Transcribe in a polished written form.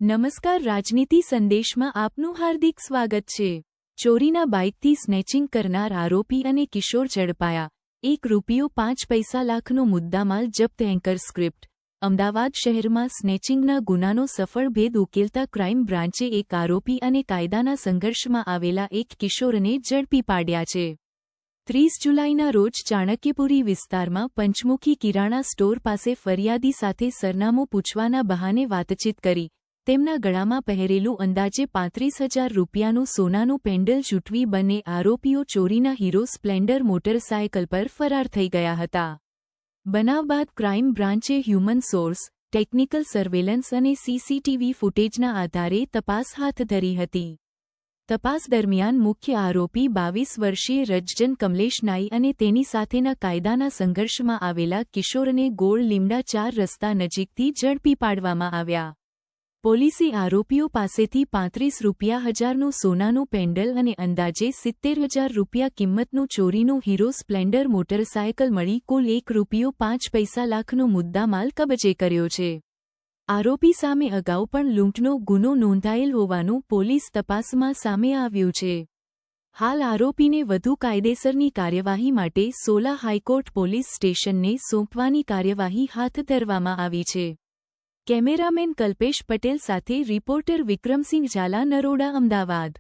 નમસ્કાર, રાજનીતિ સંદેશમાં આપનું હાર્દિક સ્વાગત છે। ચોરીના બાઇકથી સ્નેચિંગ કરનાર આરોપી અને કિશોર ઝડપાયા। ₹1.5 લાખનો મુદ્દામાલ જપ્ત। Anchor script. અમદાવાદ શહેરમાં સ્નેચિંગના ગુનાનો સફળ ભેદ ઉકેલતા ક્રાઇમ બ્રાન્ચે એક આરોપી અને કાયદાના સંઘર્ષમાં આવેલા એક કિશોરને ઝડપી પાડ્યા છે। 30 જુલાઈના રોજ ચાણક્યપુરી વિસ્તારમાં પંચમુખી કિરાણા સ્ટોર પાસે ફરિયાદી સાથે સરનામું પૂછવાના બહાને વાતચીત કરી તેમના ગળામાં પહેરેલું અંદાજે ₹35,000નું સોનાનું પેન્ડલ ઝૂંટવી બંને આરોપીઓ ચોરીના હીરો સ્પ્લેન્ડર મોટરસાયકલ પર ફરાર થઈ ગયા હતા। બનાવ બાદ ક્રાઇમ બ્રાન્ચે હ્યુમન સોર્સ, ટેકનિકલ સર્વેલન્સ અને સીસીટીવી ફૂટેજના આધારે તપાસ હાથ ધરી હતી। તપાસ દરમિયાન મુખ્ય આરોપી 22 વર્ષીય રજજન કમલેશ નાઈ અને તેની સાથેના કાયદાના સંઘર્ષમાં આવેલા કિશોરને ગોળ લીમડા 4 રસ્તા નજીકથી ઝડપી પાડવામાં આવ્યા। પોલીસે આરોપીઓ પાસેથી ₹35,000નું સોનાનું પેન્ડલ અને અંદાજે ₹70,000 કિંમતનું ચોરીનું હીરો સ્પ્લેન્ડર મોટરસાયકલ મળી કુલ ₹5 લાખનો મુદ્દામાલ કબજે કર્યો છે। આરોપી સામે અગાઉ પણ લૂંટનો ગુનો નોંધાયેલ હોવાનું પોલીસ તપાસમાં સામે આવ્યું છે। હાલ આરોપીને વધુ કાયદેસરની કાર્યવાહી માટે સોલા હાઈકોર્ટ પોલીસ સ્ટેશનને સોંપવાની કાર્યવાહી હાથ ધરવામાં આવી છે। કેમેરામેન કલ્પેશ પટેલ સાથે રિપોર્ટર વિક્રમસિંહ ઝાલા, નરોડા, અમદાવાદ।